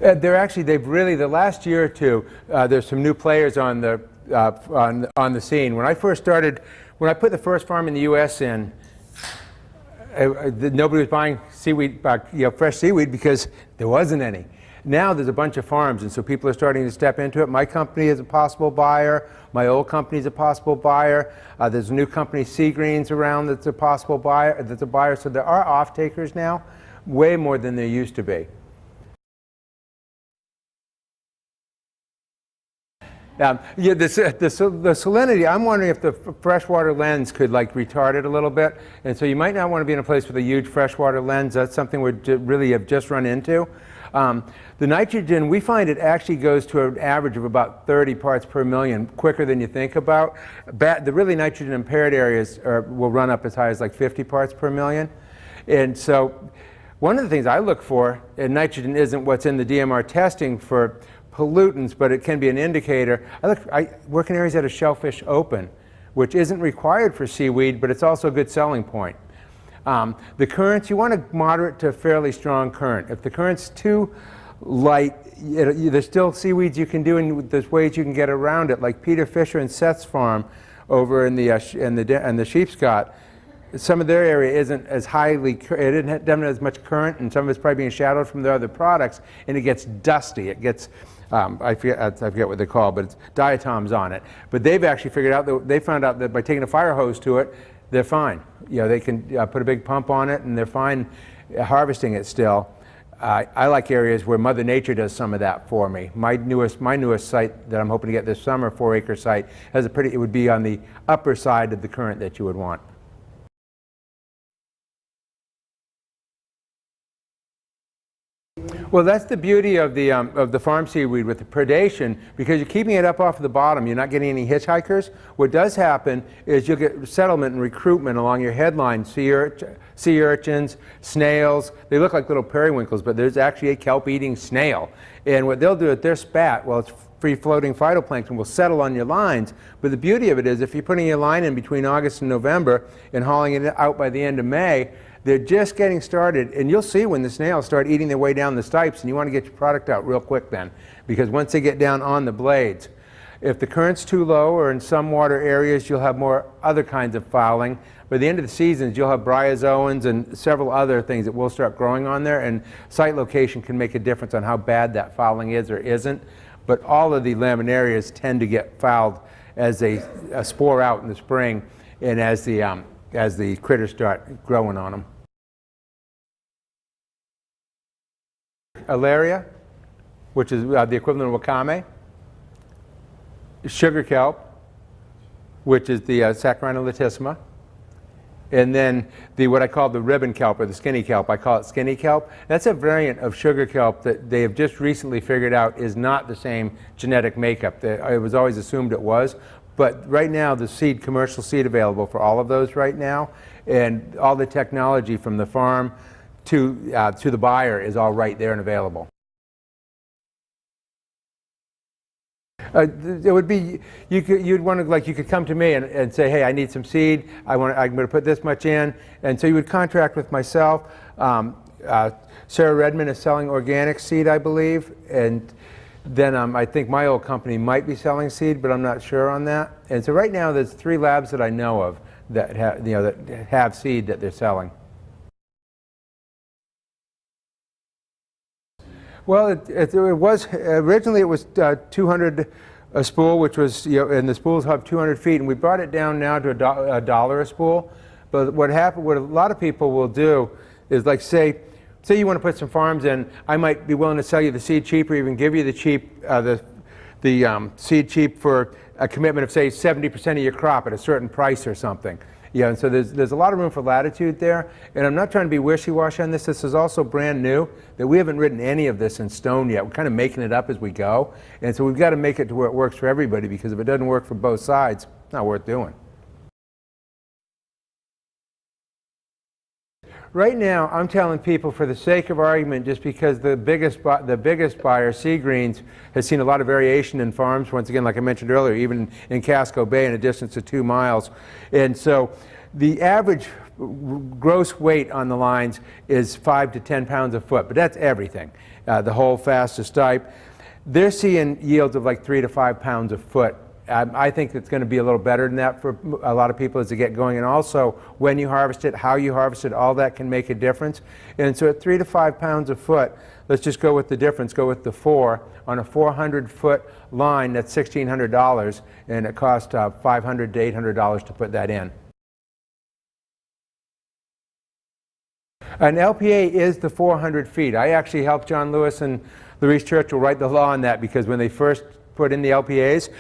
The last year or two, there's some new players on the scene. When I put the first farm in the U.S. in, nobody was buying seaweed, fresh seaweed, because there wasn't any. Now there's a bunch of farms, and so people are starting to step into it. My company is a possible buyer. My old company is a possible buyer. There's a new company, Sea Greens, around that's a possible buyer. So there are off-takers now, way more than there used to be. The salinity, I'm wondering if the freshwater lens could retard it a little bit. And so you might not want to be in a place with a huge freshwater lens. That's something we really have just run into. The nitrogen, we find it actually goes to an average of about 30 parts per million, quicker than you think about. The really nitrogen impaired areas will run up as high as 50 parts per million. And so one of the things I look for, and nitrogen isn't what's in the DMR testing for pollutants, but it can be an indicator. I work in areas that are shellfish open, which isn't required for seaweed, but it's also a good selling point. The currents, you want a moderate to fairly strong current. If the current's too light, there's still seaweeds you can do, and there's ways you can get around it, like Peter Fisher and Seth's farm over in the Sheepscot. Some of their area isn't as doesn't have as much current, and some of it's probably being shadowed from their other products, and it gets dusty. It gets, I forget what they're called, but it's diatoms on it. But they've actually figured out that they found out that by taking a fire hose to it, they're fine. They can put a big pump on it, and they're fine harvesting it still. I like areas where Mother Nature does some of that for me. My newest site that I'm hoping to get this summer, 4-acre site, it would be on the upper side of the current that you would want. Well, that's the beauty of the farm seaweed with the predation, because you're keeping it up off the bottom. You're not getting any hitchhikers. What does happen is you'll get settlement and recruitment along your headline. Sea urchins, snails. They look like little periwinkles, but there's actually a kelp-eating snail. And what they'll do at their spat, well, it's free-floating phytoplankton, will settle on your lines. But the beauty of it is if you're putting your line in between August and November and hauling it out by the end of May, they're just getting started, and you'll see when the snails start eating their way down the stipes, and you want to get your product out real quick then, because once they get down on the blades. If the current's too low, or in some water areas, you'll have more other kinds of fouling. By the end of the seasons, you'll have bryozoans and several other things that will start growing on there, and site location can make a difference on how bad that fouling is or isn't. But all of the laminarias tend to get fouled as they spore out in the spring, and as the critters start growing on them. Alaria, which is the equivalent of wakame. Sugar kelp, which is the Saccharina latissima. And then what I call the ribbon kelp, or the skinny kelp. I call it skinny kelp. That's a variant of sugar kelp that they have just recently figured out is not the same genetic makeup. It was always assumed it was. But right now, the commercial seed available for all of those right now, and all the technology from the farm to the buyer is all right there and available. It would be, you'd want to, you could come to me and say, hey, I need some seed. I'm going to put this much in. And so you would contract with myself. Sarah Redmond is selling organic seed, I believe. And then I think my old company might be selling seed, but I'm not sure on that. And so right now there's 3 labs that I know of that have seed that they're selling. Well, it was originally it was 200 a spool, which was and the spools have 200 feet, and we brought it down now to $1 a spool. But what a lot of people will do is say you want to put some farms in, I might be willing to sell you the seed cheap, or even give you the cheap the seed cheap for a commitment of say 70% of your crop at a certain price or something. Yeah, and so there's a lot of room for latitude there, and I'm not trying to be wishy-washy on this. This is also brand new, that we haven't written any of this in stone yet. We're kind of making it up as we go, and so we've got to make it to where it works for everybody, because if it doesn't work for both sides, it's not worth doing. Right now, I'm telling people, for the sake of argument, just because the biggest buyer, Sea Greens, has seen a lot of variation in farms, once again, like I mentioned earlier, even in Casco Bay in a distance of 2 miles. And so the average gross weight on the lines is 5 to 10 pounds a foot, but that's everything. the hold fast, the stipe. They're seeing yields of like 3 to 5 pounds a foot. I think it's going to be a little better than that for a lot of people as they get going, and also when you harvest it, how you harvest it, all that can make a difference. And so at 3 to 5 pounds a foot, let's just go with the difference, go with the 4. On a 400-foot line, that's $1,600, and it costs $500 to $800 to put that in. An LPA is the 400 feet. I actually helped John Lewis and Louise Churchill write the law on that, because when they first put in the LPAs,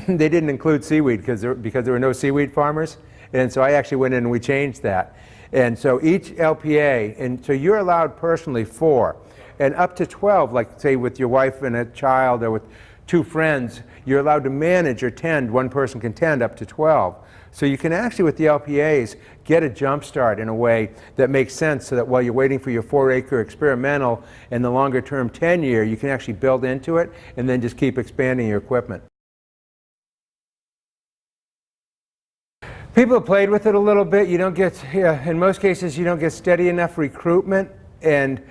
they didn't include seaweed because there were no seaweed farmers. And so I actually went in and we changed that. And so each LPA, and so you're allowed personally 4. And up to 12, like say with your wife and a child or with 2 friends, you're allowed to manage or tend. One person can tend up to 12. So you can actually, with the LPAs, get a jump start in a way that makes sense, so that while you're waiting for your 4-acre experimental and the longer term 10-year, you can actually build into it and then just keep expanding your equipment. People have played with it a little bit. You don't get, in most cases, you don't get steady enough recruitment, and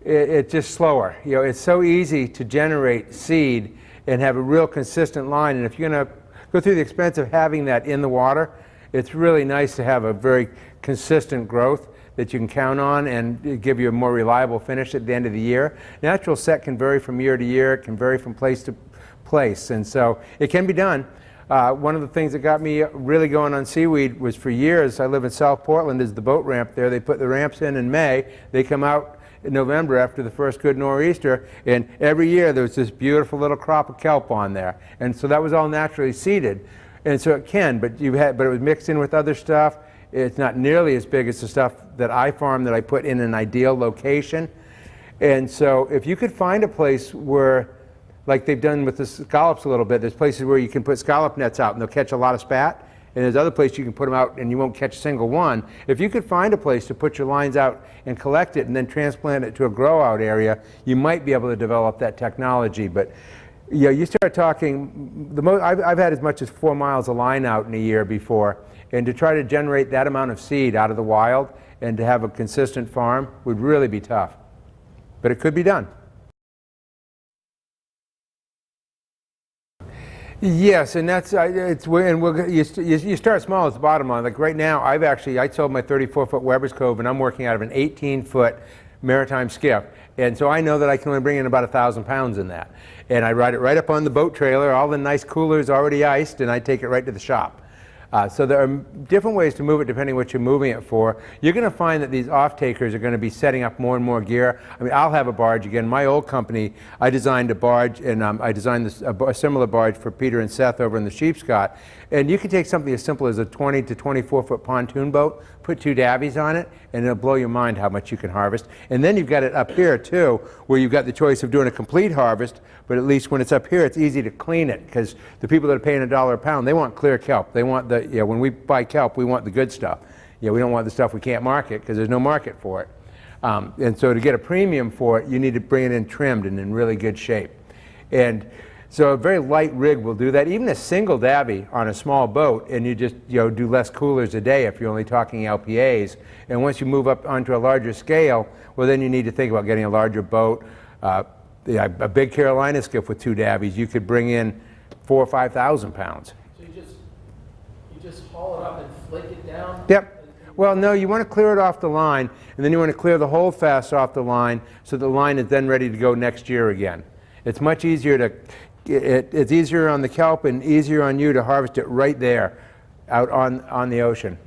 it's just slower. You know, it's so easy to generate seed and have a real consistent line, and if you're going to go through the expense of having that in the water, it's really nice to have a very consistent growth that you can count on and give you a more reliable finish at the end of the year. Natural set can vary from year to year, it can vary from place to place, and so it can be done. One of the things that got me really going on seaweed was, for years, I live in South Portland, is the boat ramp there. They put the ramps in May, they come out in November after the first good nor'easter, and every year there was this beautiful little crop of kelp on there, and so that was all naturally seeded. And so it can, but it was mixed in with other stuff. It's not nearly as big as the stuff that I farm, that I put in an ideal location. And so if you could find a place where, like they've done with the scallops a little bit, there's places where you can put scallop nets out and they'll catch a lot of spat. And there's other places you can put them out and you won't catch a single one. If you could find a place to put your lines out and collect it and then transplant it to a grow out area, you might be able to develop that technology. But you know, you start talking, I've had as much as 4 miles of line out in a year before, and to try to generate that amount of seed out of the wild and to have a consistent farm would really be tough. But it could be done. Yes, and that's it's, and you start small as the bottom line. Like right now, I sold my 34-foot Weber's Cove, and I'm working out of an 18-foot maritime skiff, and so I know that I can only bring in about 1,000 pounds in that, and I ride it right up on the boat trailer, all the nice coolers already iced, and I take it right to the shop. So there are different ways to move it depending what you're moving it for. You're going to find that these off-takers are going to be setting up more and more gear. I mean, I'll have a barge again. My old company, I designed a barge, and I designed a similar barge for Peter and Seth over in the Sheepscot. And you can take something as simple as a 20 to 24-foot pontoon boat, put 2 davvies on it, and it'll blow your mind how much you can harvest. And then you've got it up here too, where you've got the choice of doing a complete harvest, but at least when it's up here, it's easy to clean it, because the people that are paying $1 a pound, they want clear kelp. They want the, when we buy kelp, we want the good stuff. We don't want the stuff we can't market, because there's no market for it. And so to get a premium for it, you need to bring it in trimmed and in really good shape. And so a very light rig will do that. Even a single davy on a small boat, and you just do less coolers a day if you're only talking LPAs. And once you move up onto a larger scale, well, then you need to think about getting a larger boat. A big Carolina skiff with 2 davvies, you could bring in 4,000 or 5,000 pounds. So you just haul it up and flake it down? Yep. Well, no, you want to clear it off the line, and then you want to clear the hold fast off the line, so the line is then ready to go next year again. It's much easier to, it's easier on the kelp and easier on you to harvest it right there out on the ocean.